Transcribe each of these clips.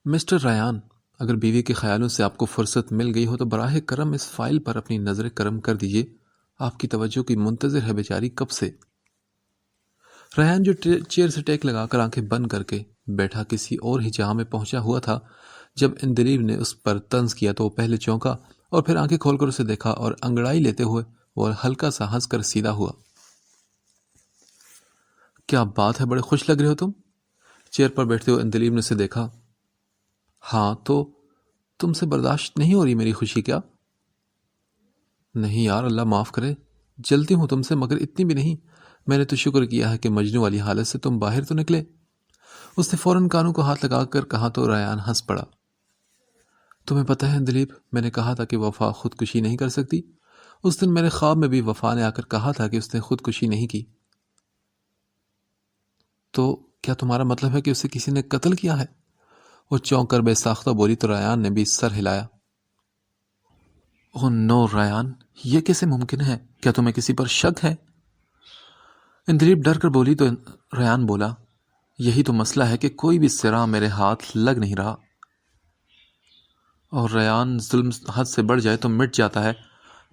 Mister Rayan, اگر بیوی کے خیالوں سے آپ کو فرصت مل گئی ہو تو براہ کرم اس فائل پر اپنی نظر کرم کر دیجئے۔ آپ کی توجہ کی منتظر ہے بیچاری کب سے۔ ریان جو چیئر سے ٹیک لگا کر آنکھیں بند کر کے بیٹھا کسی اور ہی جہاں میں پہنچا ہوا تھا، جب اندلیب نے اس پر طنز کیا تو وہ پہلے چونکا اور پھر آنکھیں کھول کر اسے دیکھا اور انگڑائی لیتے ہوئے وہ ہلکا سا ہنس کر سیدھا ہوا۔ کیا بات ہے، بڑے خوش لگ رہے ہو تم۔ چیئر پر بیٹھتے ہوئے اندلیب نے اسے دیکھا۔ ہاں تو تم سے برداشت نہیں ہو رہی میری خوشی کیا؟ نہیں یار، اللہ معاف کرے، جلتی ہوں تم سے مگر اتنی بھی نہیں۔ میں نے تو شکر کیا ہے کہ مجنوں والی حالت سے تم باہر تو نکلے۔ اس نے فوراً کانوں کو ہاتھ لگا کر کہا تو ریان ہنس پڑا۔ تمہیں پتہ ہے اندلیب، میں نے کہا تھا کہ وفا خودکشی نہیں کر سکتی۔ اس دن میرے خواب میں بھی وفا نے آ کر کہا تھا کہ اس نے خودکشی نہیں کی۔ تو کیا تمہارا مطلب ہے کہ اسے کسی نے قتل کیا ہے؟ وہ چونک کر بے ساختہ بولی تو ریان نے بھی سر ہلایا۔ اوہ نو ریان، یہ کیسے ممکن ہے؟ کیا تمہیں کسی پر شک ہے؟ اندلیب ڈر کر بولی تو ریان بولا، یہی تو مسئلہ ہے کہ کوئی بھی سراغ میرے ہاتھ لگ نہیں رہا۔ اور ریان، ظلم حد سے بڑھ جائے تو مٹ جاتا ہے۔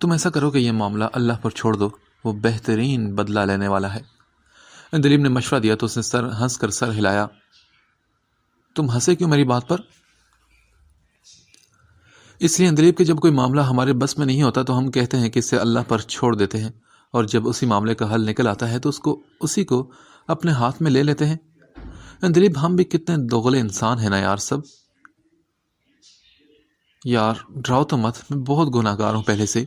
تم ایسا کرو کہ یہ معاملہ اللہ پر چھوڑ دو، وہ بہترین بدلہ لینے والا ہے۔ اندلیب نے مشورہ دیا تو اس نے ہنس کر سر ہلایا۔ تم ہنسے کیوں میری بات پر؟ اس لیے اندلیب کہ جب کوئی معاملہ ہمارے بس میں نہیں ہوتا تو ہم کہتے ہیں کہ اسے اللہ پر چھوڑ دیتے ہیں، اور جب اسی معاملے کا حل نکل آتا ہے تو اسی کو اپنے ہاتھ میں لے لیتے ہیں۔ اندلیب، ہم بھی کتنے دوغلے انسان ہیں نا یار سب۔ یار ڈراؤ تو مت، میں بہت گناہگار ہوں پہلے سے۔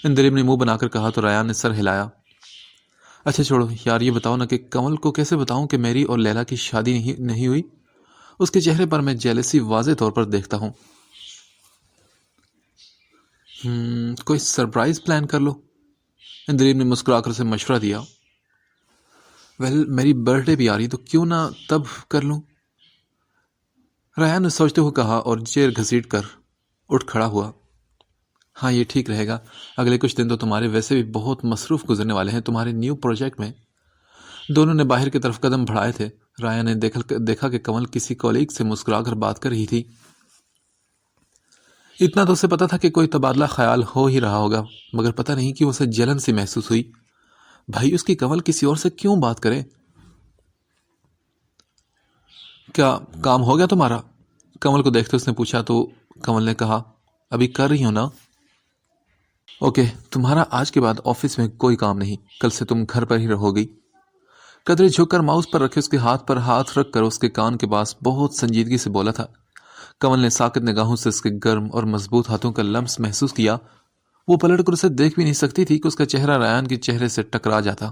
اندلیب نے منہ بنا کر کہا تو ریان نے سر ہلایا۔ اچھا چھوڑو یار، یہ بتاؤ نا کہ کمل کو کیسے بتاؤں کہ میری اور لیلا کی شادی نہیں ہوئی؟ اس کے چہرے پر میں جیلسی واضح طور پر دیکھتا ہوں۔ کوئی سرپرائز پلان کر لو، اندلیب نے مسکرا کر اسے مشورہ دیا۔ میری برتھ ڈے بھی آ رہی تو کیوں نہ تب کر لوں، ریان نے سوچتے ہوئے کہا اور چیئر گھسیٹ کر اٹھ کھڑا ہوا۔ ہاں یہ ٹھیک رہے گا، اگلے کچھ دن تو تمہارے ویسے بھی بہت مصروف گزرنے والے ہیں تمہارے نیو پروجیکٹ میں۔ دونوں نے باہر کی طرف قدم بڑھائے تھے۔ ریان نے دیکھا کہ کمل کسی کولیگ سے مسکرا کر بات کر رہی تھی۔ اتنا تو اسے پتا تھا کہ کوئی تبادلہ خیال ہو ہی رہا ہوگا، مگر پتہ نہیں کیوں اسے جلن سی محسوس ہوئی۔ بھائی اس کی کمل کسی اور سے کیوں بات کرے؟ کیا کام ہو گیا تمہارا؟ کمل کو دیکھتے اس نے پوچھا تو کمل نے کہا، ابھی کر رہی ہوں نا۔ اوکے، تمہارا آج کے بعد آفس میں کوئی کام نہیں، کل سے تم گھر پر ہی رہو گی۔ قدرے جھک کر ماؤس پر رکھے اس کے ہاتھ پر ہاتھ رکھ کر اس کے کان کے پاس بہت سنجیدگی سے بولا تھا۔ کمل نے ساکت نگاہوں سے اس کے گرم اور مضبوط ہاتھوں کا لمس محسوس کیا۔ وہ پلٹ کر اسے دیکھ بھی نہیں سکتی تھی کہ اس کا چہرہ ریان کے چہرے سے ٹکرا جاتا۔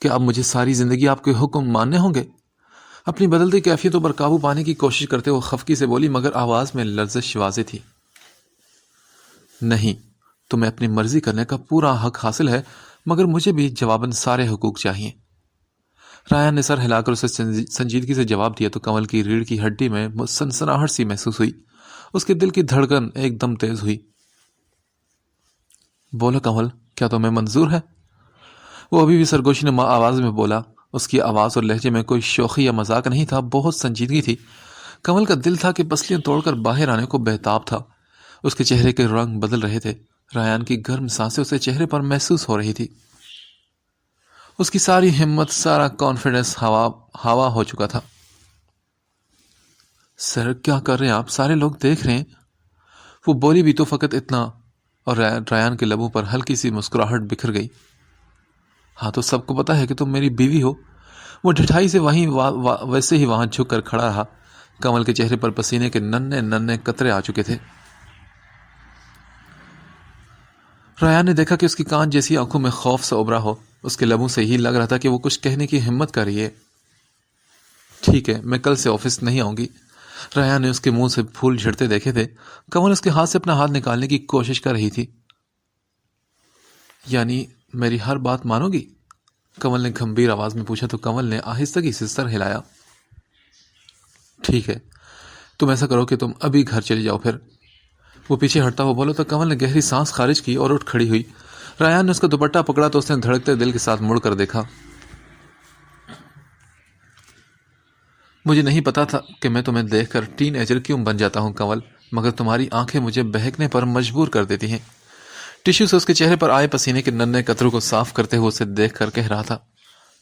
کیا اب مجھے ساری زندگی آپ کے حکم ماننے ہوں گے؟ اپنی بدلتی کیفیتوں پر قابو پانے کی کوشش کرتے ہوئے خفگی سے بولی، مگر آواز میں لرزش واضح تھی۔ نہیں، تمہیں اپنی مرضی کرنے کا پورا حق حاصل ہے، مگر مجھے بھی جواباً سارے حقوق چاہیے۔ ریان نے سر ہلا کر اسے سنجیدگی سے جواب دیا تو کمل کی ریڑھ کی ہڈی میں سنسناہٹ سی محسوس ہوئی۔ اس کے دل کی دھڑکن ایک دم تیز ہوئی۔ بولو کمل، کیا تمہیں منظور ہے؟ وہ ابھی بھی سرگوشی نما آواز میں بولا۔ اس کی آواز اور لہجے میں کوئی شوخی یا مذاق نہیں تھا، بہت سنجیدگی تھی۔ کمل کا دل تھا کہ پسلیاں توڑ کر باہر آنے کو بہتاب تھا۔ اس کے چہرے کے رنگ بدل رہے تھے۔ ریان کی گرم سانسیں اسے چہرے پر محسوس ہو رہی تھی۔ اس کی ساری ہمت، سارا کانفیڈنس ہوا ہو چکا تھا۔ سر کیا کر رہے ہیں آپ؟ سارے لوگ دیکھ رہے ہیں۔ وہ بولی بھی تو فقط اتنا، اور ریان کے لبوں پر ہلکی سی مسکراہٹ بکھر گئی۔ ہاں تو سب کو پتا ہے کہ تم میری بیوی ہو۔ وہ ڈھٹائی سے ویسے ہی وہاں جھک کر کھڑا رہا۔ کمل کے چہرے پر پسینے کے ننھے ننھے قطرے آ چکے تھے۔ ریان نے دیکھا کہ اس کی کان جیسی آنکھوں میں خوف سے ابھرا ہو۔ اس کے لبوں سے ہی لگ رہا تھا کہ وہ کچھ کہنے کی ہمت کر رہی ہے۔ ٹھیک ہے، میں کل سے آفس نہیں آؤں گی۔ ریان نے اس کے منہ سے پھول جھڑتے دیکھے تھے۔ کمل اس کے ہاتھ سے اپنا ہاتھ نکالنے کی کوشش کر رہی تھی۔ یعنی میری ہر بات مانو گی؟ کمل نے گھمبیر آواز میں پوچھا تو کمل نے آہستگی سے سر ہلایا۔ ٹھیک ہے، تم ایسا کرو کہ تم ابھی گھر چلی جاؤ پھر۔ وہ پیچھے ہٹتا ہوا بولا تو کمل نے گہری سانس خارج کی اور اٹھ کھڑی ہوئی۔ ریان نے اس کا دوپٹہ پکڑا تو اس نے دھڑکتے دل کے ساتھ مڑ کر دیکھا۔ مجھے نہیں پتا تھا کہ میں تمہیں دیکھ کر ٹین ایجر کیوں بن جاتا ہوں کنول، مگر تمہاری آنکھیں مجھے بہکنے پر مجبور کر دیتی ہیں۔ ٹشو سے اس کے چہرے پر آئے پسینے کے ننھے قطروں کو صاف کرتے ہوئے اسے دیکھ کر کہہ رہا تھا۔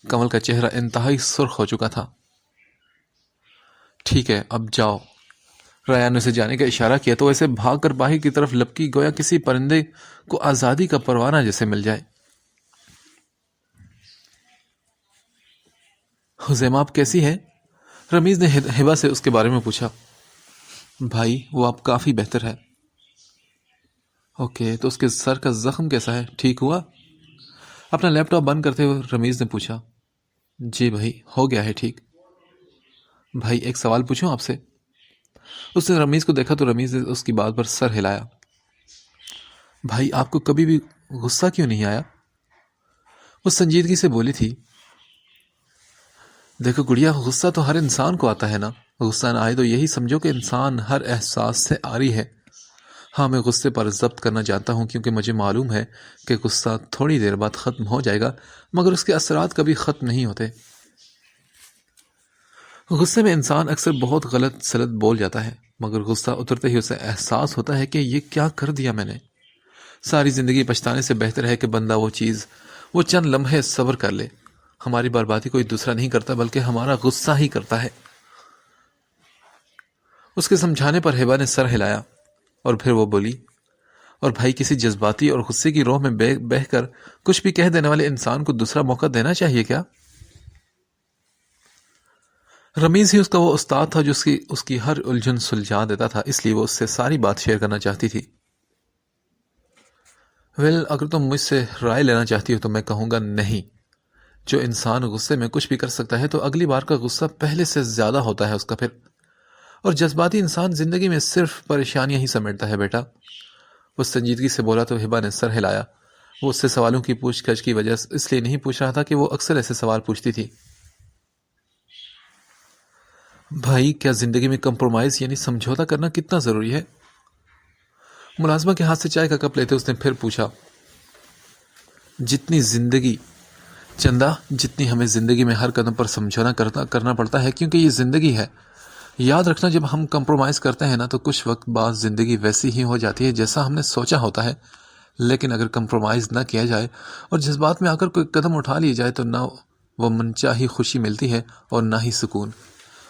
کنول کا چہرہ انتہائی سرخ ہو چکا تھا۔ ٹھیک ہے، اب جاؤ۔ ریان نے اسے جانے کا اشارہ کیا تو اسے بھاگ کر باہر کی طرف لپکی، گویا کسی پرندے کو آزادی کا پروانہ جیسے مل جائے۔ حزیمہ آپ کیسی ہے؟ رمیز نے ہبا سے اس کے بارے میں پوچھا۔ بھائی وہ آپ کافی بہتر ہے۔ اوکے، تو اس کے سر کا زخم کیسا ہے، ٹھیک ہوا؟ اپنا لیپ ٹاپ بند کرتے ہوئے رمیز نے پوچھا۔ جی بھائی، ہو گیا ہے ٹھیک۔ بھائی ایک سوال پوچھوں آپ سے؟ اس نے رمیز کو دیکھا تو رمیز نے اس کی بات پر سر ہلایا۔ بھائی آپ کو کبھی بھی غصہ کیوں نہیں آیا؟ وہ سنجیدگی سے بولی تھی۔ دیکھو گڑیا، غصہ تو ہر انسان کو آتا ہے نا۔ غصہ نہ آئے تو یہی سمجھو کہ انسان ہر احساس سے عاری ہے۔ ہاں، میں غصے پر ضبط کرنا چاہتا ہوں کیونکہ مجھے معلوم ہے کہ غصہ تھوڑی دیر بعد ختم ہو جائے گا، مگر اس کے اثرات کبھی ختم نہیں ہوتے۔ غصے میں انسان اکثر بہت غلط سلط بول جاتا ہے، مگر غصہ اترتے ہی اسے احساس ہوتا ہے کہ یہ کیا کر دیا میں نے۔ ساری زندگی پچھتانے سے بہتر ہے کہ بندہ وہ چند لمحے صبر کر لے۔ ہماری بربادی کوئی دوسرا نہیں کرتا بلکہ ہمارا غصہ ہی کرتا ہے۔ اس کے سمجھانے پر ہبا نے سر ہلایا اور پھر وہ بولی، اور بھائی کسی جذباتی اور غصے کی روح میں بہہ کر کچھ بھی کہہ دینے والے انسان کو دوسرا موقع دینا چاہیے کیا؟ رمیز ہی اس کا وہ استاد تھا جو اس کی ہر الجھن سلجھا دیتا تھا، اس لیے وہ اس سے ساری بات شیئر کرنا چاہتی تھی۔ اگر تم مجھ سے رائے لینا چاہتی ہو تو میں کہوں گا نہیں۔ جو انسان غصے میں کچھ بھی کر سکتا ہے تو اگلی بار کا غصہ پہلے سے زیادہ ہوتا ہے اس کا پھر۔ اور جذباتی انسان زندگی میں صرف پریشانیاں ہی سمیٹتا ہے بیٹا۔ وہ سنجیدگی سے بولا تو ہبا نے سر ہلایا۔ وہ اس سے سوالوں کی پوچھ گچھ کی وجہ اس لیے نہیں پوچھ رہا تھا کہ وہ اکثر ایسے سوال پوچھتی تھی۔ بھائی کیا زندگی میں کمپرومائز یعنی سمجھوتا کرنا کتنا ضروری ہے؟ ملازمہ کے ہاتھ سے چائے کا کپ لیتے اس نے پھر پوچھا۔ جتنی ہمیں زندگی میں ہر قدم پر سمجھونا کرنا پڑتا ہے کیونکہ یہ زندگی ہے۔ یاد رکھنا جب ہم کمپرومائز کرتے ہیں نا تو کچھ وقت بعد زندگی ویسی ہی ہو جاتی ہے جیسا ہم نے سوچا ہوتا ہے، لیکن اگر کمپرومائز نہ کیا جائے اور جذبات میں آ کر کوئی قدم اٹھا لیا جائے تو نہ وہ منچاہی خوشی ملتی ہے اور نہ ہی سکون،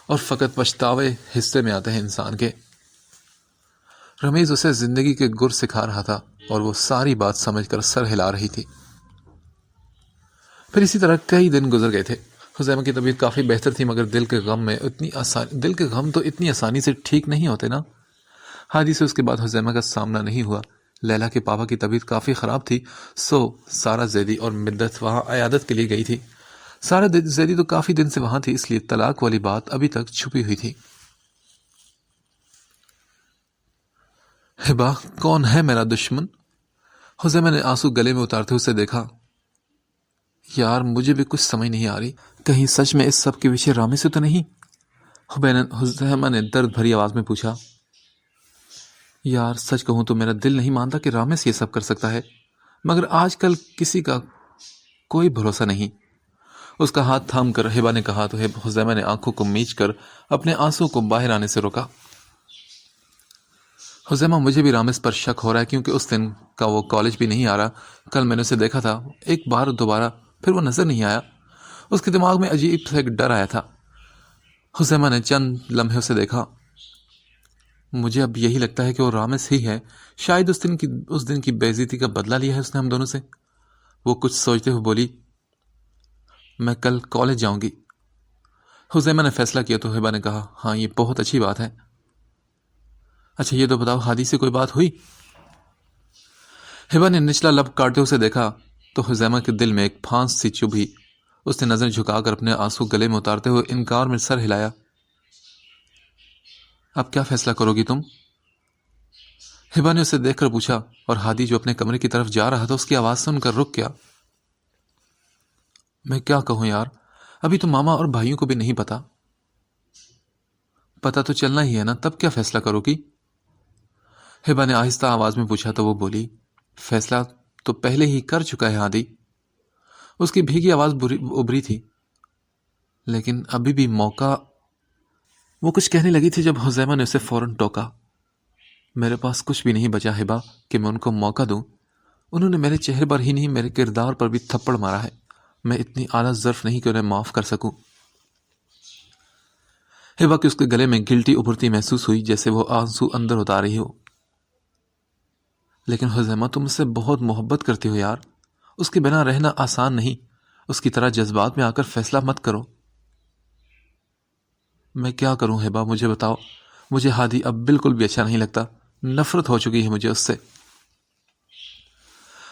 اور فقط پچھتاوے حصے میں آتے ہیں انسان کے۔ رمیز اسے زندگی کے گر سکھا رہا تھا اور وہ ساری بات سمجھ کر سر ہلا رہی تھی۔ پھر اسی طرح کئی دن گزر گئے تھے۔ حزیمہ کی طبیعت کافی بہتر تھی مگر دل کے غم تو اتنی آسانی سے ٹھیک نہیں ہوتے نا۔ ہادی سے اس کے بعد حزیمہ کا سامنا نہیں ہوا۔ لیلا کے پاپا کی طبیعت کافی خراب تھی، سو سارا زیدی اور مدت وہاں عیادت کے لیے گئی تھی۔ سارا زیدی تو کافی دن سے وہاں تھی، اس لیے طلاق والی بات ابھی تک چھپی ہوئی تھی۔ ہبا کون ہے میرا دشمن؟ حزیمہ نے آنسو گلے میں اتارتے اسے دیکھا۔ یار مجھے بھی کچھ سمجھ نہیں آ رہی، کہیں سچ میں اس سب کے پیچھے رامے سے تو نہیں؟ حزیمہ نے درد بھری آواز میں پوچھا۔ یار سچ کہوں تو میرا دل نہیں مانتا کہ رامس یہ سب کر سکتا ہے، مگر آج کل کسی کا کوئی بھروسہ نہیں۔ اس کا ہاتھ تھام کر ہبا نے کہا تو حزیمہ نے آنکھوں کو میچ کر اپنے آنسو کو باہر آنے سے روکا۔ حزیمہ مجھے بھی رامس پر شک ہو رہا ہے کیونکہ اس دن کا وہ کالج بھی نہیں آ رہا۔ کل میں نے اسے دیکھا تھا ایک بار دوبارہ، پھر وہ نظر نہیں آیا۔ اس کے دماغ میں عجیب سے ایک ڈر آیا تھا۔ حزیمہ نے چند لمحے اسے دیکھا۔ مجھے اب یہی لگتا ہے کہ وہ رامس ہی ہے، شاید اس دن کی بے عزتی کا بدلہ لیا ہے اس نے ہم دونوں سے۔ وہ کچھ سوچتے ہوئے بولی، میں کل کالج جاؤں گی۔ حزیمہ نے فیصلہ کیا تو ہبا نے کہا، ہاں یہ بہت اچھی بات ہے۔ اچھا یہ تو بتاؤ ہادی سے کوئی بات ہوئی؟ ہبا نے نچلا لب کاٹتے اسے دیکھا تو حزیمہ کے دل میں ایک پھانس سی چبھی۔ اس نے نظر جھکا کر اپنے آنسو گلے میں اتارتے ہوئے انکار میں سر ہلایا۔ اب کیا فیصلہ کرو گی تم؟ ہبا نے اسے دیکھ کر پوچھا، اور ہادی جو اپنے کمرے کی طرف جا رہا تھا اس کی آواز سن کر رک گیا۔ میں کیا کہوں یار، ابھی تو ماما اور بھائیوں کو بھی نہیں پتا۔ پتا تو چلنا ہی ہے نا، تب کیا فیصلہ کرو گی؟ ہبا نے آہستہ آواز میں پوچھا تو وہ بولی، فیصلہ تو پہلے ہی کر چکا ہے ہادی۔ اس کی بھیگی آواز ابری تھی، لیکن ابھی بھی موقع وہ کچھ کہنے لگی تھی جب حزیمہ نے اسے فوراً ٹوکا۔ میرے پاس کچھ بھی نہیں بچا ہبا کہ میں ان کو موقع دوں۔ انہوں نے میرے چہرے پر ہی نہیں میرے کردار پر بھی تھپڑ مارا ہے۔ میں اتنی اعلیٰ ظرف نہیں کہ انہیں معاف کر سکوں۔ ہبا کہ اس کے گلے میں گلٹی ابھرتی محسوس ہوئی، جیسے وہ آنسو اندر اتار رہی ہو۔ لیکن حزیمہ تم اس سے بہت محبت کرتی ہو یار، اس کے بنا رہنا آسان نہیں، اس کی طرح جذبات میں آ کر فیصلہ مت کرو۔ میں کیا کروں ہبا، مجھے بتاؤ۔ مجھے ہادی اب بالکل بھی اچھا نہیں لگتا، نفرت ہو چکی ہے مجھے اس سے۔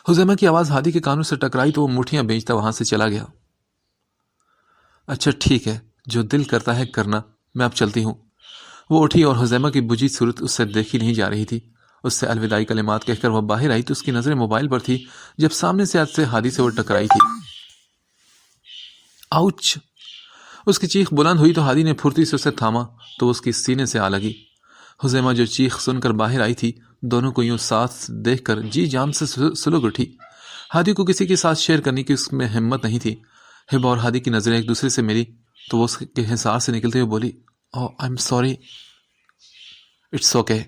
حزیمہ کی آواز ہادی کے کانوں سے ٹکرائی تو وہ مٹھیاں بیچتا وہاں سے چلا گیا۔ اچھا ٹھیک ہے، جو دل کرتا ہے کرنا، میں اب چلتی ہوں۔ وہ اٹھی اور حزیمہ کی بجھی صورت اس سے دیکھی نہیں جا رہی تھی۔ اس سے الوداعی کلمات کہہ کر وہ باہر آئی تو اس کی نظریں موبائل پر تھی جب سامنے سے ہادی سے وہ ٹکرائی تھی۔ آؤچ! اس کی چیخ بلند ہوئی تو ہادی نے پھرتی سے اسے تھاما تو وہ اس کی سینے سے آ لگی۔ حزیمہ جو چیخ سن کر باہر آئی تھی، دونوں کو یوں ساتھ دیکھ کر جی جان سے سلگ اٹھی۔ ہادی کو کسی کے ساتھ شیئر کرنے کی اس میں ہمت نہیں تھی۔ ہبا اور ہادی کی نظریں ایک دوسرے سے ملی تو وہ اس کے حصار سے نکلتے ہوئے بولی، "Oh, I'm sorry." "It's okay."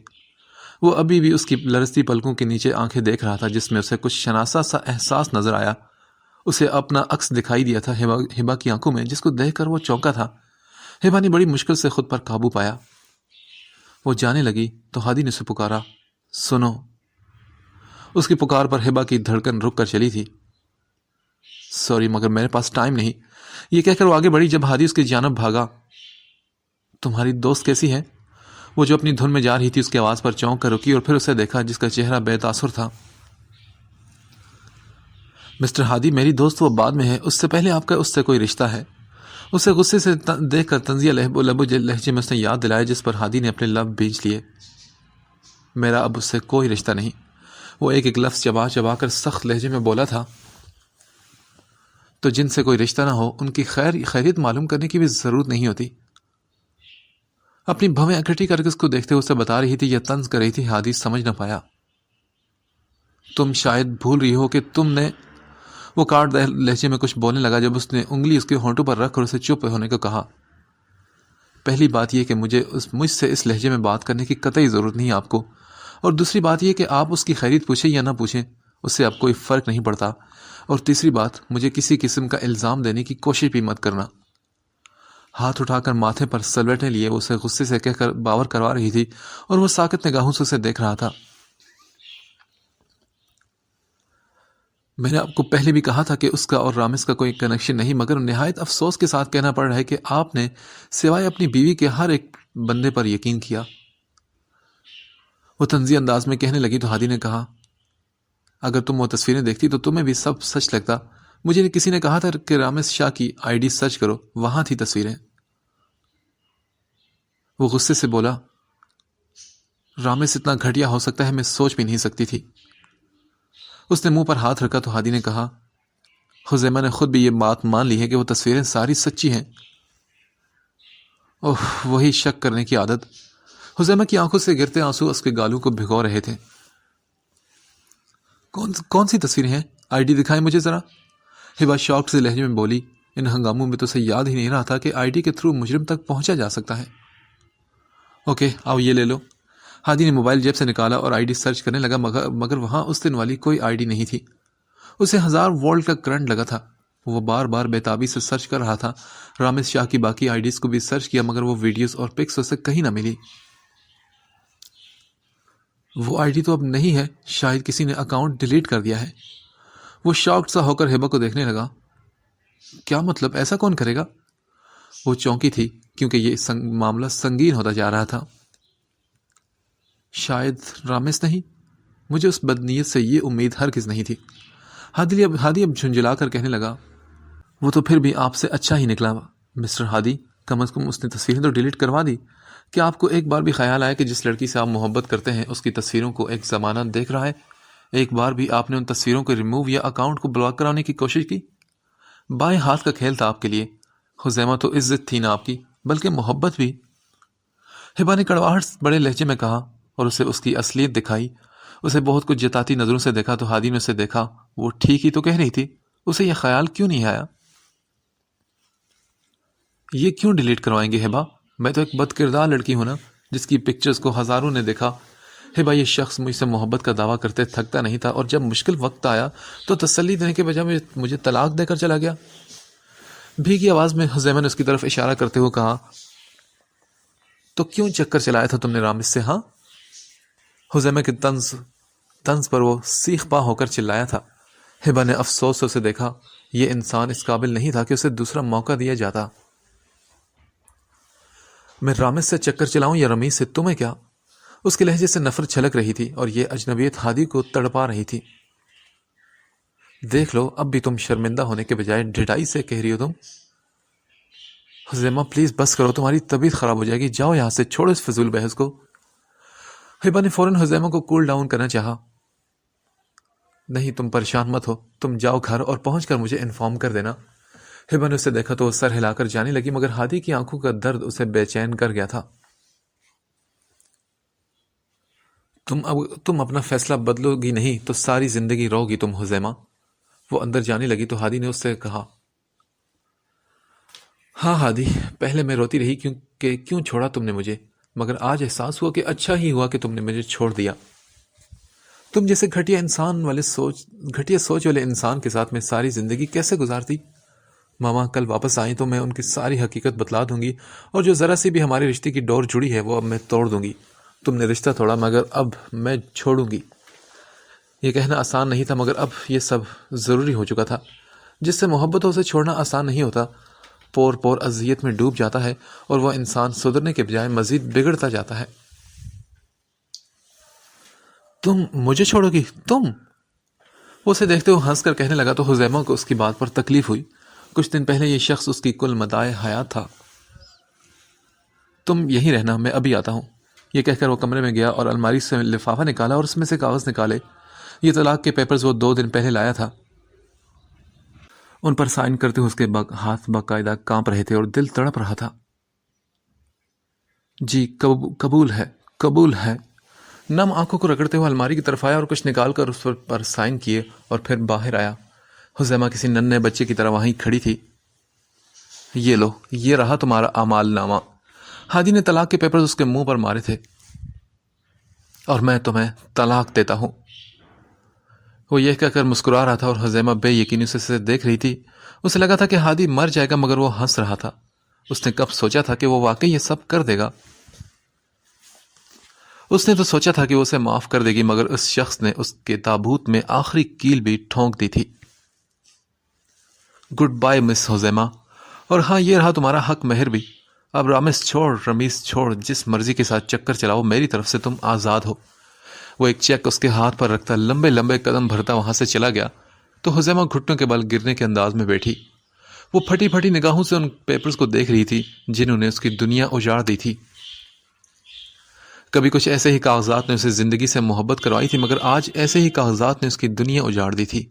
وہ ابھی بھی اس کی لرزتی پلکوں کے نیچے آنکھیں دیکھ رہا تھا جس میں اسے کچھ شناسا سا احساس نظر آیا۔ اسے اپنا عکس دکھائی دیا تھا ہبا کی آنکھوں میں، جس کو دیکھ کر وہ چونکا تھا۔ ہبا نے بڑی مشکل سے خود پر قابو پایا۔ وہ جانے لگی تو ہادی نے اسے پکارا، "سنو." اس کی پکار پر ہبا کی دھڑکن رک کر چلی تھی۔ "سوری مگر میرے پاس ٹائم نہیں." یہ کہہ کر وہ آگے بڑھی جب ہادی اس کی جانب بھاگا۔ "تمہاری دوست کیسی ہے؟" وہ جو اپنی دھن میں جا رہی تھی اس کی آواز پر چونک کر رکی اور پھر اسے دیکھا جس کا چہرہ بے تاثر تھا۔ "مسٹر ہادی، میری دوست وہ بعد میں ہے، اس سے پہلے آپ کا اس سے کوئی رشتہ ہے." اسے غصے سے دیکھ کر طنزیہ لبو لہجے میں اس نے یاد دلایا جس پر ہادی نے اپنے لب بھینچ لیے۔ "میرا اب اس سے کوئی رشتہ نہیں." وہ ایک ایک لفظ چبا چبا کر سخت لہجے میں بولا تھا۔ "تو جن سے کوئی رشتہ نہ ہو ان کی خیریت معلوم کرنے کی بھی ضرورت نہیں ہوتی." اپنی بھویں اکٹھی کر کے اس کو دیکھتے ہوئے اسے بتا رہی تھی یا طنز کر رہی تھی، ہادی سمجھ نہ پایا۔ "تم شاید بھول رہی ہو کہ تم نے..." وہ کاٹ لہجے میں کچھ بولنے لگا جب اس نے انگلی اس کے ہونٹوں پر رکھ کر اسے چپ ہونے کو کہا۔ "پہلی بات یہ کہ مجھ سے اس لہجے میں بات کرنے کی قطعی ضرورت نہیں آپ کو، اور دوسری بات یہ کہ آپ اس کی خیریت پوچھیں یا نہ پوچھیں اس سے اب کوئی فرق نہیں پڑتا، اور تیسری بات مجھے کسی قسم کا الزام دینے کی کوشش بھی مت کرنا." ہاتھ اٹھا کر ماتھے پر سلوٹنے لیے وہ اسے غصے سے کہہ کر باور کروا رہی تھی اور وہ ساکت نگاہوں سے اسے دیکھ رہا تھا۔ "میں نے آپ کو پہلے بھی کہا تھا کہ اس کا اور رامز کا کوئی کنیکشن نہیں، مگر نہایت افسوس کے ساتھ کہنا پڑ رہا ہے کہ آپ نے سوائے اپنی بیوی کے ہر ایک بندے پر یقین کیا." وہ طنزی انداز میں کہنے لگی تو ہادی نے کہا، "اگر تم وہ تصویریں دیکھتی تو تمہیں بھی سب سچ لگتا۔ مجھے کسی نے کہا تھا کہ رامز شاہ کی ID سرچ کرو، وہاں تھی تصویریں." وہ غصے سے بولا، "رامز اتنا گھٹیا ہو سکتا ہے میں سوچ بھی نہیں سکتی تھی." اس نے منہ پر ہاتھ رکھا تو ہادی نے کہا، "حزیمہ نے خود بھی یہ بات مان لی ہے کہ وہ تصویریں ساری سچی ہیں." اوہ، وہی شک کرنے کی عادت۔ حزیمہ کی آنکھوں سے گرتے آنسو اس کے گالوں کو بھگو رہے تھے۔ کون سی تصویریں ہیں؟ ID دکھائیں مجھے ذرا." ہبا شوق سے لہجے میں بولی، "ان ہنگاموں میں تو اسے یاد ہی نہیں رہا تھا کہ ID کے تھرو مجرم تک پہنچا جا سکتا ہے." "اوکے، آؤ یہ لے لو." ہادی نے موبائل جیب سے نکالا اور ID سرچ کرنے لگا مگر وہاں اس دن والی کوئی ID نہیں تھی۔ اسے 1000 وولٹ کا کرنٹ لگا تھا۔ وہ بار بار بےتابی سے سرچ کر رہا تھا۔ رامز شاہ کی باقی IDs کو بھی سرچ کیا مگر وہ ویڈیوز اور پکس اسے کہیں نہ ملی۔ "وہ ID تو اب نہیں ہے، شاید کسی نے اکاؤنٹ ڈیلیٹ کر دیا ہے." وہ شاکڈ سا ہو کر ہبا کو دیکھنے لگا۔ "کیا مطلب؟ ایسا کون کرے گا؟" وہ چونکی تھی کیونکہ یہ معاملہ سنگین ہوتا جا رہا تھا۔ "شاید رامز نہیں؟ مجھے اس بدنیت سے یہ امید ہرگز نہیں تھی." ہادی اب جھنجھلا کر کہنے لگا، "وہ تو پھر بھی آپ سے اچھا ہی نکلا مسٹر ہادی، کم از کم اس نے تصویریں تو ڈیلیٹ کروا دی۔ کیا آپ کو ایک بار بھی خیال آیا کہ جس لڑکی سے آپ محبت کرتے ہیں اس کی تصویروں کو ایک زمانہ دیکھ رہا ہے؟ ایک بار بھی آپ نے ان تصویروں کو ریموو یا اکاؤنٹ کو بلاک کرانے کی کوشش کی؟ بائیں ہاتھ کا کھیل تھا آپ کے لیے۔ حزیمہ تو عزت تھی نہ آپ کی بلکہ محبت بھی." ہبا نے کڑواہٹ بڑے لہجے میں کہا اور اسے اس کی اصلیت دکھائی۔ اسے بہت کچھ جتاتی نظروں سے دیکھا تو ہادی نے اسے دیکھا، وہ ٹھیک ہی تو کہہ رہی تھی، اسے یہ خیال کیوں نہیں آیا؟ "یہ کیوں ڈیلیٹ کروائیں گے ہبا؟ میں تو ایک بد کردار لڑکی ہوں نا، جس کی پکچرز کو ہزاروں نے دیکھا۔ ہبا یہ شخص مجھ سے محبت کا دعویٰ کرتے تھکتا نہیں تھا، اور جب مشکل وقت آیا تو تسلی دینے کے بجائے مجھے طلاق دے کر چلا گیا۔ بھیگی آواز میں حذیمہ نے اس کی طرف اشارہ کرتے ہوئے کہا، تو کیوں چکر چلایا تھا تم نے رامز سے؟ ہاں؟ حذیمہ کے طنز پر وہ سیخ پا ہو کر چلایا تھا۔ ہبا نے افسوس سے اسے دیکھا، یہ انسان اس قابل نہیں تھا کہ اسے دوسرا موقع دیا جاتا۔ میں رامز سے چکر چلاؤں یا رمیز سے، تمہیں کیا؟ اس کے لہجے سے نفرت چھلک رہی تھی، اور یہ اجنبیت ہادی کو تڑپا رہی تھی۔ دیکھ لو، اب بھی تم شرمندہ ہونے کے بجائے ڈھٹائی سے کہہ رہی ہو تم۔ حذیمہ پلیز بس کرو، تمہاری طبیعت خراب ہو جائے گی، جاؤ یہاں سے، چھوڑو اس فضول بحث کو۔ ہبا نے فوراً حذیمہ کو کول ڈاؤن کرنا چاہا۔ نہیں، تم پریشان مت ہو، تم جاؤ گھر اور پہنچ کر مجھے انفارم کر دینا۔ ہبا نے اسے دیکھا تو وہ سر ہلا کر جانے لگی، مگر ہادی کی آنکھوں کا درد اسے بے چین کر گیا تھا۔ تم اپنا فیصلہ بدلو گی نہیں تو ساری زندگی رو گی تم حذیمہ۔ وہ اندر جانے لگی تو ہادی نے اس سے کہا، ہاں ہادی، پہلے میں روتی رہی کیونکہ کیوں چھوڑا تم نے مجھے، مگر آج احساس ہوا کہ اچھا ہی ہوا کہ تم نے مجھے چھوڑ دیا۔ تم جیسے گھٹیا سوچ والے انسان کے ساتھ میں ساری زندگی کیسے گزارتی؟ ماما کل واپس آئیں تو میں ان کی ساری حقیقت بتلا دوں گی، اور جو ذرا سی بھی ہمارے رشتے کی ڈور جڑی ہے وہ اب میں توڑ دوں گی۔ تم نے رشتہ توڑا، مگر اب میں چھوڑوں گی۔ یہ کہنا آسان نہیں تھا، مگر اب یہ سب ضروری ہو چکا تھا۔ جس سے محبت ہو اسے چھوڑنا آسان نہیں ہوتا، پور پور اذیت میں ڈوب جاتا ہے، اور وہ انسان سدھرنے کے بجائے مزید بگڑتا جاتا ہے۔ تم مجھے چھوڑو گی؟ تم؟ وہ اسے دیکھتے ہوئے ہنس کر کہنے لگا تو حذیمہ کو اس کی بات پر تکلیف ہوئی۔ کچھ دن پہلے یہ شخص اس کی کل متاع حیات تھا۔ تم یہیں رہنا، میں ابھی آتا ہوں۔ یہ کہہ کر وہ کمرے میں گیا اور الماری سے لفافہ نکالا اور اس میں سے کاغذ نکالے۔ یہ طلاق کے پیپرز وہ 2 دن پہلے لایا تھا۔ ان پر سائن کرتے ہوئے اس کے ہاتھ باقاعدہ کانپ رہے تھے اور دل تڑپ رہا تھا۔ جی قبول ہے، قبول ہے۔ نم آنکھوں کو رگڑتے ہوئے الماری کی طرف آیا اور کچھ نکال کر اس پر سائن کیے اور پھر باہر آیا۔ حذیمہ کسی ننھے بچے کی طرح وہیں کھڑی تھی۔ یہ لو، یہ رہا تمہارا اعمال نامہ۔ ہادی نے طلاق کے پیپرز اس کے منہ پر مارے تھے۔ اور میں تمہیں طلاق دیتا ہوں۔ وہ یہ کہہ کر مسکرا رہا تھا اور حذیمہ بے یقینی سے اسے دیکھ رہی تھی۔ اسے لگا تھا کہ ہادی مر جائے گا، مگر وہ ہنس رہا تھا۔ اس نے کب سوچا تھا کہ وہ واقعی یہ سب کر دے گا؟ اس نے تو سوچا تھا کہ وہ اسے معاف کر دے گی، مگر اس شخص نے اس کے تابوت میں آخری کیل بھی ٹھونک دی تھی۔ گڈ بائی مس حذیمہ، اور ہاں یہ رہا تمہارا حق مہر بھی۔ اب رامز چھوڑ، رمیز چھوڑ، جس مرضی کے ساتھ چکر چلاؤ، میری طرف سے تم آزاد ہو۔ وہ ایک چیک اس کے ہاتھ پر رکھتا لمبے لمبے قدم بھرتا وہاں سے چلا گیا تو حذیمہ گھٹنوں کے بل گرنے کے انداز میں بیٹھی۔ وہ پھٹی پھٹی نگاہوں سے ان پیپرز کو دیکھ رہی تھی جنہوں نے اس کی دنیا اجاڑ دی تھی۔ کبھی کچھ ایسے ہی کاغذات نے اسے زندگی سے محبت کروائی تھی، مگر آج ایسے ہی کاغذات نے اس کی دنیا اجاڑ دی تھی۔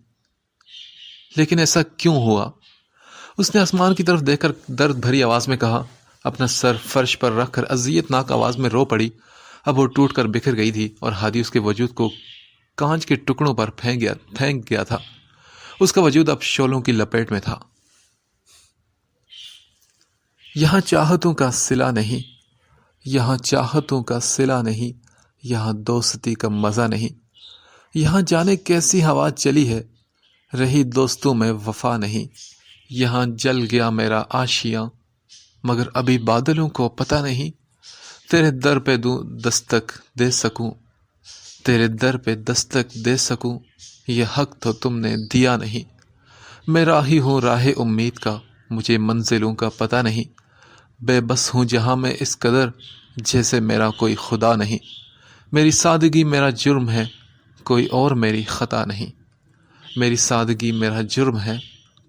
لیکن ایسا کیوں ہوا؟ اس نے آسمان کی طرف دیکھ کر درد بھری آواز میں کہا۔ اپنا سر فرش پر رکھ کر اذیت ناک آواز میں رو پڑی۔ اب وہ ٹوٹ کر بکھر گئی تھی اور ہادی اس کے وجود کو کانچ کے ٹکڑوں پر پھینک گیا تھا۔ اس کا وجود اب شعلوں کی لپیٹ میں تھا۔ یہاں چاہتوں کا صلہ نہیں، یہاں چاہتوں کا صلہ نہیں، یہاں دوستی کا مزہ نہیں، یہاں جانے کیسی ہوا چلی ہے، رہی دوستوں میں وفا نہیں، یہاں جل گیا میرا آشیاں، مگر ابھی بادلوں کو پتہ نہیں، تیرے در پہ دستک دے سکوں، تیرے در پہ دستک دے سکوں، یہ حق تو تم نے دیا نہیں، میں راہی ہوں راہ امید کا، مجھے منزلوں کا پتہ نہیں، بے بس ہوں جہاں میں اس قدر جیسے میرا کوئی خدا نہیں، میری سادگی میرا جرم ہے، کوئی اور میری خطا نہیں، میری سادگی میرا جرم ہے،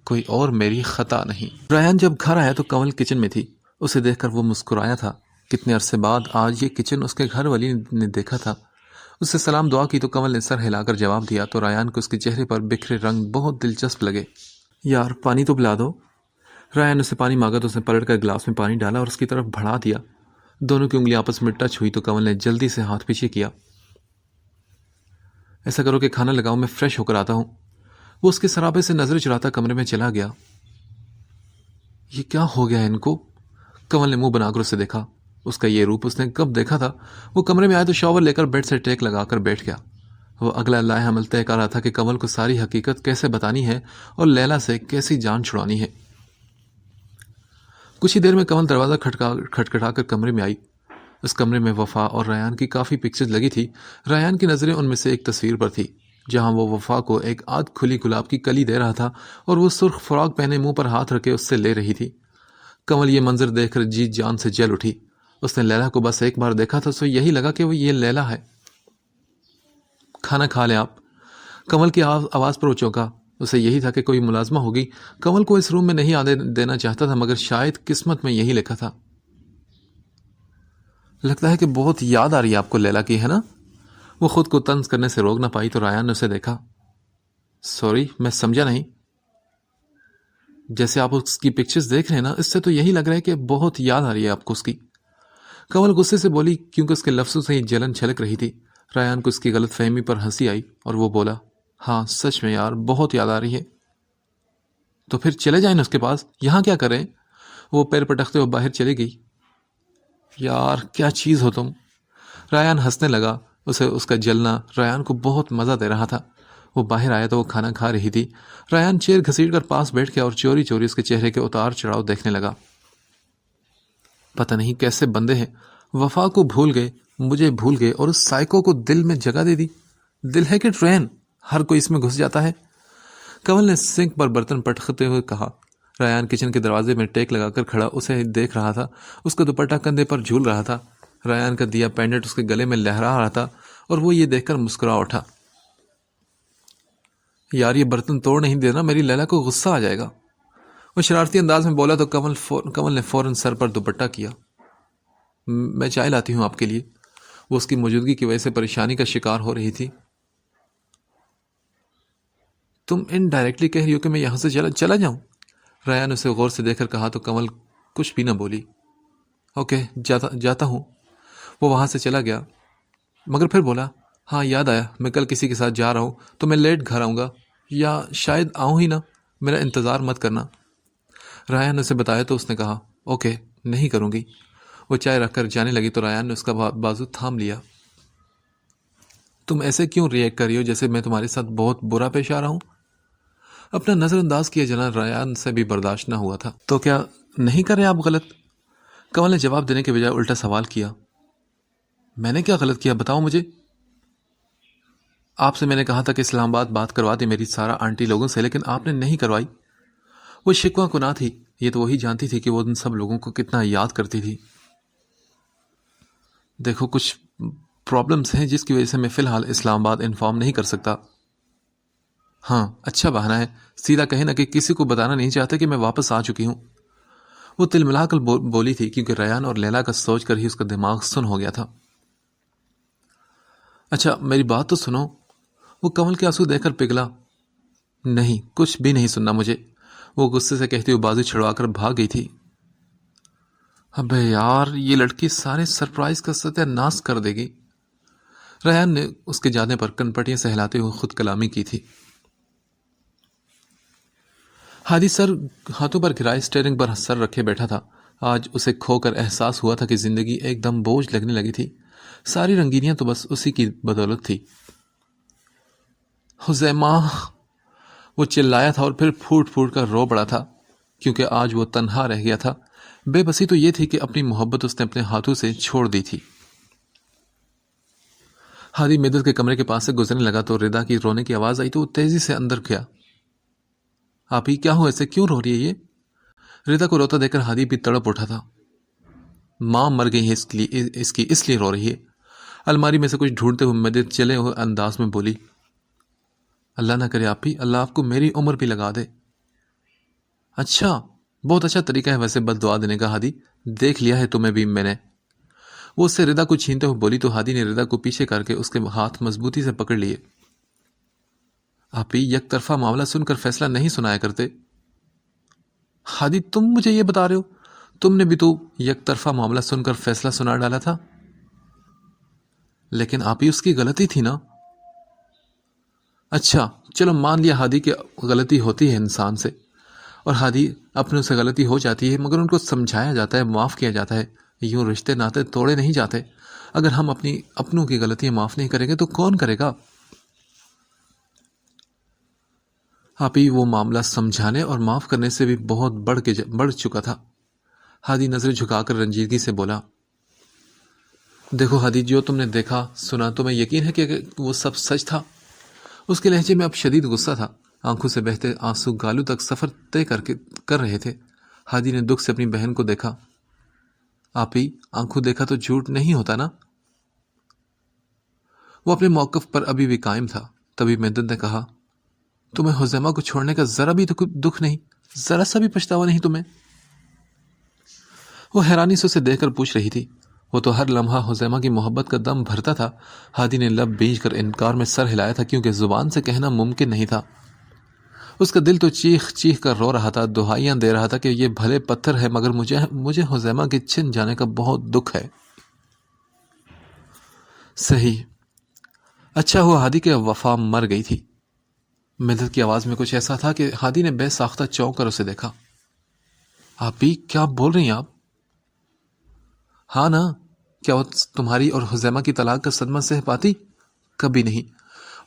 کوئی اور میری خطا نہیں۔ ریان جب گھر آیا تو کنول کچن میں تھی۔ اسے دیکھ کر وہ مسکرایا تھا۔ کتنے عرصے بعد آج یہ کچن اس کے گھر والی نے دیکھا تھا۔ اس سے سلام دعا کی تو کنول نے سر ہلا کر جواب دیا تو ریان کو اس کے چہرے پر بکھرے رنگ بہت دلچسپ لگے۔ یار پانی تو پلا دو۔ ریان نے اسے پانی مانگا تو اس نے پلٹ کر گلاس میں پانی ڈالا اور اس کی طرف بڑھا دیا۔ دونوں کی انگلیاں آپس میں ٹچ ہوئی تو کنول نے جلدی سے ہاتھ پیچھے کیا۔ ایسا کرو کہ کھانا لگاؤ، میں فریش ہو کر آتا ہوں۔ وہ اس کے سرابے سے نظر چراتا کمرے میں چلا گیا۔ یہ کیا ہو گیا ان کو؟ کنول نے منہ بنا کر اسے دیکھا. اس کا یہ روپ اس نے کب دیکھا تھا؟ وہ کمرے میں آیا تو شاور لے کر بیڈ سے ٹیک لگا کر بیٹھ گیا. وہ اگلا لاہ عمل طے کر رہا تھا کہ کنول کو ساری حقیقت کیسے بتانی ہے اور لیلا سے کیسی جان چھڑانی ہے. کچھ ہی دیر میں کنول دروازہ کھٹکھٹا کر کمرے میں آئی. اس کمرے میں وفا اور ریان کی کافی پکچرز لگی تھی. ریان کی نظریں ان میں سے ایک تصویر پر تھی جہاں وہ وفا کو ایک آدھ کھلی گلاب کی کلی دے رہا تھا اور وہ سرخ فراق پہنے منہ پر ہاتھ رکھے اس سے لے رہی تھی. کنول یہ منظر دیکھ کر جی جان سے جل اٹھی. اس نے لیلا کو بس ایک بار دیکھا تھا تو یہی لگا کہ وہ یہ لیلا ہے. کھانا کھا لیں آپ. کنول کی آواز پر وہ چونکا. اسے یہی تھا کہ کوئی ملازمہ ہوگی. کنول کو اس روم میں نہیں آنے دینا چاہتا تھا مگر شاید قسمت میں یہی لکھا تھا. لگتا ہے کہ بہت یاد آ رہی ہے آپ کو لیلا کی، ہے نا؟ وہ خود کو طنز کرنے سے روک نہ پائی تو ریان نے اسے دیکھا. سوری، میں سمجھا نہیں. جیسے آپ اس کی پکچرز دیکھ رہے ہیں نا، اس سے تو یہی لگ رہا ہے کہ بہت یاد آ رہی ہے آپ کو اس کی. کنول غصے سے بولی کیونکہ اس کے لفظوں سے ہی جلن چھلک رہی تھی. ریان کو اس کی غلط فہمی پر ہنسی آئی اور وہ بولا، ہاں سچ میں یار بہت یاد آ رہی ہے. تو پھر چلے جائیں اس کے پاس، یہاں کیا کریں؟ وہ پیر پٹکتے ہوئے باہر چلی گئی. یار کیا چیز ہو تم. ریان ہنسنے لگا. اسے اس کا جلنا ریان کو بہت مزہ دے رہا تھا. وہ باہر آیا تو وہ کھانا کھا رہی تھی. ریان چیئر گھسیٹ کر پاس بیٹھ گیا اور چوری چوری اس کے چہرے کے اتار چڑھاؤ دیکھنے لگا. پتہ نہیں کیسے بندے ہیں، وفا کو بھول گئے، مجھے بھول گئے اور اس سائیکو کو دل میں جگہ دے دی. دل ہے کہ ٹرین، ہر کوئی اس میں گھس جاتا ہے. کنول نے سنک پر برتن پٹکتے ہوئے کہا. ریان کچن کے دروازے میں ٹیک لگا کر کھڑا اسے دیکھ رہا تھا. اس کا دوپٹہ کندھے پر جھول رہا تھا. ریان کا دیا پینڈنٹ اس کے گلے میں لہرا رہا تھا اور وہ یہ دیکھ کر مسکرا اٹھا. یار یہ برتن توڑ نہیں دینا، میری لیلا کو غصہ آ جائے گا. وہ شرارتی انداز میں بولا تو کنول نے فوراً سر پر دوپٹہ کیا. میں چائے لاتی ہوں آپ کے لیے. وہ اس کی موجودگی کی وجہ سے پریشانی کا شکار ہو رہی تھی. تم انڈائریکٹلی کہہ رہی ہو کہ میں یہاں سے چلا جاؤں؟ ریان اسے غور سے دیکھ کر کہا تو کنول کچھ بھی نہ بولی. اوکے جاتا ہوں. وہ وہاں سے چلا گیا مگر پھر بولا، ہاں یاد آیا میں کل کسی کے ساتھ جا رہا ہوں تو میں لیٹ گھر آؤں گا یا شاید آؤں ہی نہ. میرا انتظار مت کرنا. ریان نے اسے بتایا تو اس نے کہا اوکے نہیں کروں گی. وہ چائے رکھ کر جانے لگی تو ریان نے اس کا بازو تھام لیا. تم ایسے کیوں ریئیکٹ کر رہی ہو جیسے میں تمہارے ساتھ بہت برا پیش آ رہا ہوں؟ اپنا نظر انداز کیا جانا ریان سے بھی برداشت نہ ہوا تھا. تو کیا نہیں کر رہے آپ غلط؟ کنول نے جواب دینے کے بجائے الٹا سوال کیا. میں نے کیا غلط کیا بتاؤ مجھے. آپ سے میں نے کہا تھا کہ اسلام آباد بات کروا دی میری سارا آنٹی لوگوں سے، لیکن آپ نے نہیں کروائی. وہ شکوہ گناہ تھی. یہ تو وہی جانتی تھی کہ وہ ان سب لوگوں کو کتنا یاد کرتی تھی. دیکھو کچھ پرابلمز ہیں جس کی وجہ سے میں فی الحال اسلام آباد انفارم نہیں کر سکتا. ہاں اچھا بہانہ ہے، سیدھا کہیں نہ کہ کسی کو بتانا نہیں چاہتا کہ میں واپس آ چکی ہوں. وہ تل ملا کر بولی تھی کیونکہ ریان اور لیلا کا سوچ کر ہی اس کا دماغ سن ہو گیا تھا. اچھا میری بات تو سنو. وہ کنول کے آنسو دیکھ کر پگھلا. نہیں کچھ بھی نہیں سننا مجھے. وہ غصے سے کہتے ہوئے بازو چھڑوا کر بھاگ گئی تھی. ابے یار یہ لڑکی سارے سرپرائز کا ستیہ ناش کر دے گی. ریان نے اس کے جانے پر کنپٹیاں سہلاتے ہوئے خود کلامی کی تھی. ہادی سر ہاتھوں پر گرائے اسٹیئرنگ پر سر رکھے بیٹھا تھا. آج اسے کھو کر احساس ہوا تھا کہ زندگی ایک دم بوجھ لگنے لگی تھی. ساری رنگینیاں تو بس اسی کی بدولت تھی. حزیمہ! وہ چلایا تھا اور پھر پھوٹ پھوٹ کر رو پڑا تھا کیونکہ آج وہ تنہا رہ گیا تھا. بے بسی تو یہ تھی کہ اپنی محبت اس نے اپنے ہاتھوں سے چھوڑ دی تھی. ہادی مدت کے کمرے کے پاس سے گزرنے لگا تو ردا کی رونے کی آواز آئی تو وہ تیزی سے اندر گیا. آپ ہی کیا ہو، ایسے کیوں رو رہی ہے یہ؟ ردا کو روتا دیکھ کر ہادی بھی تڑپ اٹھا تھا. ماں مر گئی ہے اس لیے رو رہی ہے. الماری میں سے کچھ ڈھونڈتے ہوئے مدت چلے ہوئے انداز میں بولی. اللہ نہ کرے آپ ہی، اللہ آپ کو میری عمر بھی لگا دے. اچھا بہت اچھا طریقہ ہے ویسے بد دعا دینے کا ہادی، دیکھ لیا ہے تمہیں بھی میں نے. وہ اس سے ردا کو چھینتے ہوئے بولی تو ہادی نے ردا کو پیچھے کر کے اس کے ہاتھ مضبوطی سے پکڑ لیے. آپ ہی یک طرفہ معاملہ سن کر فیصلہ نہیں سنایا کرتے. ہادی تم مجھے یہ بتا رہے ہو تم نے بھی تو یک طرفہ معاملہ سن کر فیصلہ سنا ڈالا تھا؟ لیکن آپ ہی اس کی غلطی تھی نا. اچھا چلو مان لیا ہادی کہ غلطی ہوتی ہے انسان سے، اور ہادی اپنوں سے غلطی ہو جاتی ہے مگر ان کو سمجھایا جاتا ہے، معاف کیا جاتا ہے، یوں رشتے ناطے توڑے نہیں جاتے۔ اگر ہم اپنوں کی غلطیاں معاف نہیں کریں گے تو کون کرے گا؟ آپ ہی وہ معاملہ سمجھانے اور معاف کرنے سے بھی بہت بڑھ چکا تھا۔ ہادی نظر جھکا کر رنجیدگی سے بولا، دیکھو ہادی، جو تم نے دیکھا سنا تمہیں یقین ہے کہ وہ سب سچ تھا؟ اس کے لہجے میں اب شدید غصہ تھا، آنکھوں سے بہتے آنسو گالوں تک سفر طے کر رہے تھے۔ ہادی نے دکھ سے اپنی بہن کو دیکھا۔ آپ ہی آنکھوں دیکھا تو جھوٹ نہیں ہوتا نا؟ وہ اپنے موقف پر ابھی بھی قائم تھا۔ تبھی مدد نے کہا، تمہیں حذیمہ کو چھوڑنے کا ذرا بھی دکھ نہیں؟ ذرا سا بھی پچھتاوا نہیں تمہیں؟ وہ حیرانی سے اسے دیکھ کر پوچھ رہی تھی۔ وہ تو ہر لمحہ حذیمہ کی محبت کا دم بھرتا تھا۔ ہادی نے لب بیج کر انکار میں سر ہلایا تھا، کیونکہ زبان سے کہنا ممکن نہیں تھا۔ اس کا دل تو چیخ چیخ کر رو رہا تھا، دہائیاں دے رہا تھا کہ یہ بھلے پتھر ہے مگر مجھے حذیمہ کے چھن جانے کا بہت دکھ ہے۔ صحیح، اچھا ہوا ہادی کے وفا مر گئی تھی۔ مدد کی آواز میں کچھ ایسا تھا کہ ہادی نے بے ساختہ چونک کر اسے دیکھا۔ آپ بھی کیا بول رہی ہیں آپ؟ ہاں نا، کیا وہ تمہاری اور حذیمہ کی طلاق کا صدمہ سہ پاتی؟ کبھی نہیں۔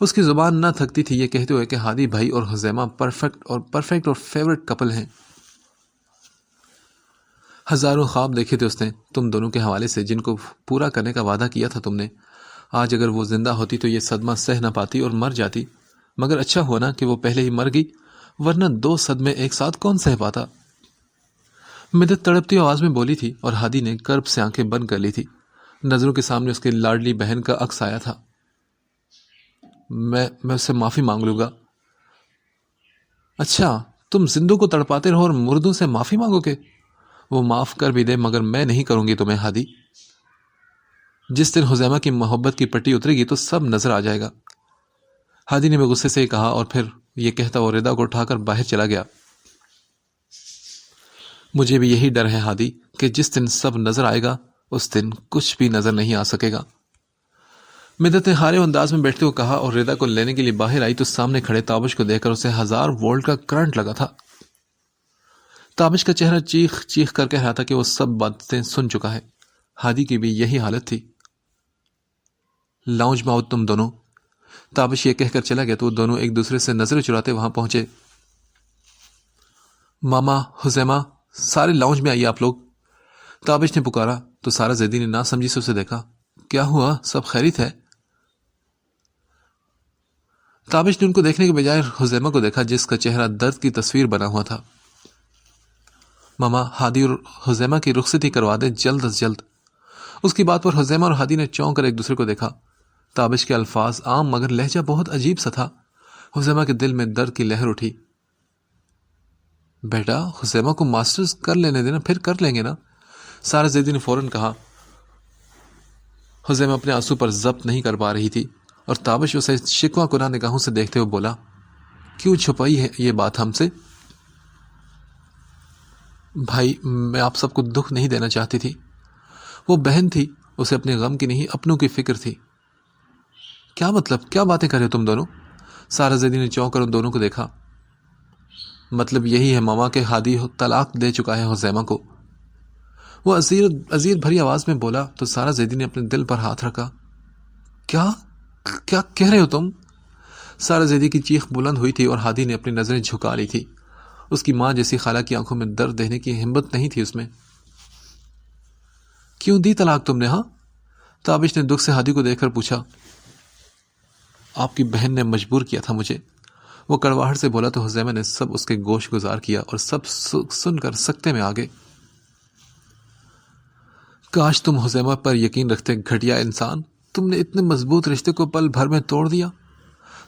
اس کی زبان نہ تھکتی تھی یہ کہتے ہوئے کہ ہادی بھائی اور حذیمہ پرفیکٹ اور فیورٹ کپل ہیں۔ ہزاروں خواب دیکھے تھے اس نے تم دونوں کے حوالے سے، جن کو پورا کرنے کا وعدہ کیا تھا تم نے۔ آج اگر وہ زندہ ہوتی تو یہ صدمہ سہ نہ پاتی اور مر جاتی، مگر اچھا ہوا نا کہ وہ پہلے ہی مر گئی، ورنہ 2 صدمے ایک ساتھ کون سہ پاتا؟ مدد تڑپتی آواز میں بولی تھی اور ہادی نے کرب سے آنکھیں بند کر لی تھی۔ نظروں کے سامنے اس کی لاڈلی بہن کا عکس آیا تھا۔ میں اس سے معافی مانگ لوں گا۔ اچھا، تم زندوں کو تڑپاتے رہو اور مردوں سے معافی مانگو گے؟ وہ معاف کر بھی دے مگر میں نہیں کروں گی تمہیں ہادی۔ جس دن حذیمہ کی محبت کی پٹی اترے گی تو سب نظر آ جائے گا، ہادی نے غصے سے کہا، اور پھر یہ کہتا وہ ردا کو اٹھا کر باہر چلا گیا۔ مجھے بھی یہی ڈر ہے ہادی کہ جس دن سب نظر آئے گا اس دن کچھ بھی نظر نہیں آ سکے گا۔ مدت نے ہارے انداز میں بیٹھتے ہوئے کہا، اور ردا کو لینے کے لیے باہر آئی تو سامنے کھڑے تابش کو دیکھ کر اسے 1000 وولٹ کا کرنٹ لگا تھا۔ تابش کا چہرہ چیخ چیخ کر کہہ رہا تھا کہ وہ سب باتیں سن چکا ہے۔ ہادی کی بھی یہی حالت تھی۔ لاؤنج میں آؤ تم دونوں، تابش یہ کہہ کر چلا گیا تو وہ دونوں ایک دوسرے سے نظریں چراتے وہاں پہنچے۔ ماما، حذیمہ، سارے لاؤنج میں آئیے آپ لوگ، تابش نے پکارا تو سارا زیدی نے نہ سمجھی سے اسے دیکھا۔ کیا ہوا، سب خیریت ہے؟ تابش نے ان کو دیکھنے کے بجائے حذیمہ کو دیکھا جس کا چہرہ درد کی تصویر بنا ہوا تھا۔ ماما، ہادی اور حذیمہ کی رخصتی کروا دے جلد از جلد۔ اس کی بات پر حذیمہ اور ہادی نے چونک کر ایک دوسرے کو دیکھا۔ تابش کے الفاظ عام مگر لہجہ بہت عجیب سا تھا۔ حذیمہ کے دل میں درد کی لہر اٹھی۔ بیٹا، حذیمہ کو ماسٹرز کر لینے دینا، پھر کر لیں گے نا، سارا زیدی نے فوراً کہا۔ حذیمہ اپنے آنسو پر ضبط نہیں کر پا رہی تھی اور تابش اسے شکوہ کناں نگاہوں سے دیکھتے ہوئے بولا، کیوں چھپائی ہے یہ بات ہم سے؟ بھائی، میں آپ سب کو دکھ نہیں دینا چاہتی تھی۔ وہ بہن تھی، اسے اپنے غم کی نہیں اپنوں کی فکر تھی۔ کیا مطلب، کیا باتیں کرے تم دونوں؟ سارا زیدی نے چونک کر ان دونوں کو دیکھا۔ مطلب یہی ہے ماما کہ ہادی طلاق دے چکا ہے حذیمہ کو، وہ عذیر بھری آواز میں بولا تو سارا زیدی نے اپنے دل پر ہاتھ رکھا۔ کیا کہہ رہے ہو تم؟ سارا زیدی کی چیخ بلند ہوئی تھی اور ہادی نے اپنی نظریں جھکا لی تھی۔ اس کی ماں جیسی خالہ کی آنکھوں میں درد دینے کی ہمت نہیں تھی اس میں۔ کیوں دی طلاق تم نے؟ ہاں، تابش نے دکھ سے ہادی کو دیکھ کر پوچھا۔ آپ کی بہن نے مجبور کیا تھا مجھے، وہ کڑواہٹ سے بولا تو حذیمہ نے سب اس کے گوش گزار کیا اور سب سن کر سکتے میں آگے۔ کاش تم حذیمہ پر یقین رکھتے، گھٹیا انسان، تم نے اتنے مضبوط رشتے کو پل بھر میں توڑ دیا۔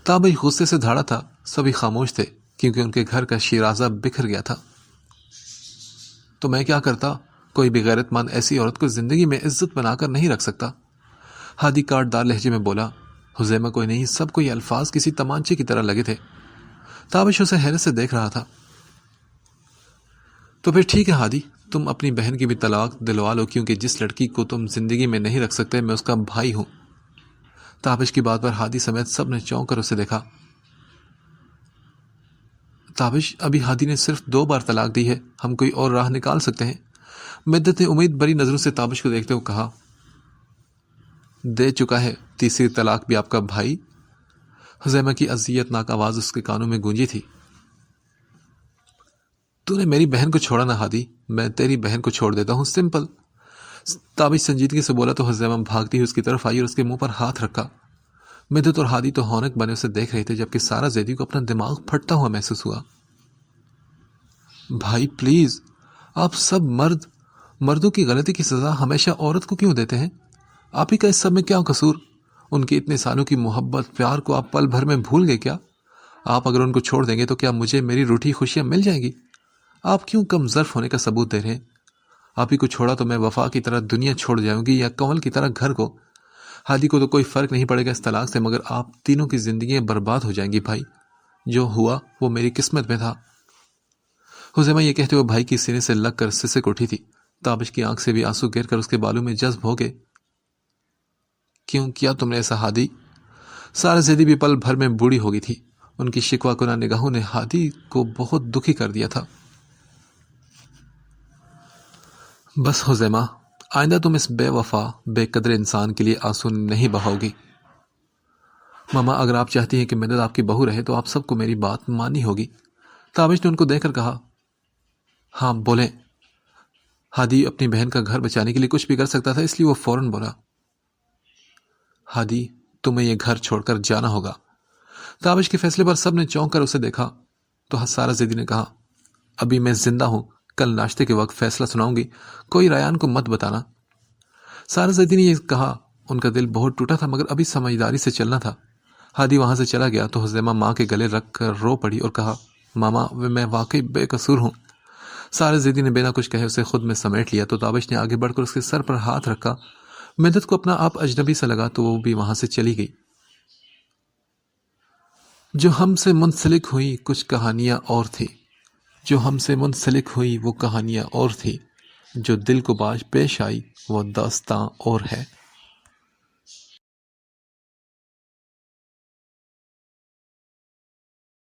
تابش غصے سے دھاڑا تھا، سبھی خاموش تھے کیونکہ ان کے گھر کا شیرازہ بکھر گیا تھا۔ تو میں کیا کرتا؟ کوئی بھی غیرت مند ایسی عورت کو زندگی میں عزت بنا کر نہیں رکھ سکتا، ہادی کاٹ دار لہجے میں بولا۔ حذیمہ کوئی نہیں، سب کو یہ الفاظ کسی تمانچے کی طرح لگے تھے۔ تابش اسے حیرت سے دیکھ رہا تھا۔ تو پھر ٹھیک ہے ہادی، تم اپنی بہن کی بھی طلاق دلوا لو، کیونکہ جس لڑکی کو تم زندگی میں نہیں رکھ سکتے میں اس کا بھائی ہوں۔ تابش کی بات پر ہادی سمیت سب نے چونک کر اسے دیکھا۔ تابش، ابھی ہادی نے صرف 2 بار طلاق دی ہے، ہم کوئی اور راہ نکال سکتے ہیں۔ مدت نے امید بری نظروں سے تابش کو دیکھتے ہوئے کہا، دے چکا ہے، تیسری طلاق بھی آپ کا بھائی؟ حذیمہ کی اذیت ناک آواز اس کے کانوں میں گونجی تھی۔ تو نے میری بہن کو چھوڑا نہ ہادی، میں تیری بہن کو چھوڑ دیتا ہوں، سمپل۔ تابش سنجیدگی سے بولا تو حذیمہ بھاگتی ہوئی اس کی طرف آئی اور اس کے منہ پر ہاتھ رکھا۔ مدت اور ہادی تو ہونک بنے اسے دیکھ رہے تھے، جبکہ سارا زیدی کو اپنا دماغ پھٹتا ہوا محسوس ہوا۔ بھائی پلیز، آپ سب مردوں کی غلطی کی سزا ہمیشہ عورت کو کیوں دیتے ہیں؟ آپ ہی کا اس سب میں کیا قصور؟ ان کی اتنے سالوں کی محبت پیار کو آپ پل بھر میں بھول گئے کیا؟ آپ اگر ان کو چھوڑ دیں گے تو کیا مجھے میری روٹھی خوشیاں مل جائیں گی؟ آپ کیوں کم ظرف ہونے کا ثبوت دے رہے ہیں؟ آپ ہی کو چھوڑا تو میں وفا کی طرح دنیا چھوڑ جاؤں گی یا کنول کی طرح گھر کو؟ ہادی کو تو کوئی فرق نہیں پڑے گا اس طلاق سے، مگر آپ تینوں کی زندگیاں برباد ہو جائیں گی بھائی۔ جو ہوا وہ میری قسمت میں تھا۔ حذیمہ یہ کہتے ہوئے بھائی کی سینے سے لگ کر سسک اٹھی تھی۔ تابش کی آنکھ سے بھی آنسو گر کر اس کے بالوں میں جذب ہو گئے۔ کیوں کیا تم نے ایسا ہادی؟ سارا زیدی بھی پل بھر میں بوڑھی ہو گئی تھی۔ ان کی شکوہ کنہ نگاہوں نے ہادی کو بہت دکھی کر دیا تھا۔ بس حذیمہ، آئندہ تم اس بے وفا بے قدر انسان کے لیے آنسو نہیں بہاؤ گی۔ ماما، اگر آپ چاہتی ہیں کہ مدد آپ کی بہو رہے تو آپ سب کو میری بات ماننی ہوگی۔ تابش نے ان کو دیکھ کر کہا۔ ہاں بولیں۔ ہادی اپنی بہن کا گھر بچانے کے لیے کچھ بھی کر سکتا تھا، اس لیے وہ فوراً بولا۔ ہادی، تمہیں یہ گھر چھوڑ کر جانا ہوگا۔ تابش کے فیصلے پر سب نے چونک کر اسے دیکھا تو سارا زیدی نے کہا، ابھی میں زندہ ہوں، کل ناشتے کے وقت فیصلہ سناؤں گی، کوئی ریان کو مت بتانا۔ سارا زیدی نے یہ کہا، ان کا دل بہت ٹوٹا تھا، مگر ابھی سمجھداری سے چلنا تھا۔ ہادی وہاں سے چلا گیا تو حذیمہ ماں کے گلے رکھ کر رو پڑی اور کہا، ماما، میں واقعی بے قصور ہوں۔ سارا زیدی نے بنا کچھ کہے اسے خود میں سمیٹ لیا تو تابش نے آگے بڑھ کر اس کے سر پر ہاتھ رکھا۔ مدت کو اپنا آپ اجنبی سا لگا تو وہ بھی وہاں سے چلی گئی۔ جو ہم سے منسلک ہوئی کچھ کہانیاں اور تھی، جو ہم سے منسلک ہوئی وہ کہانیاں اور تھی، جو دل کو باز پیش آئی وہ داستاں اور ہے۔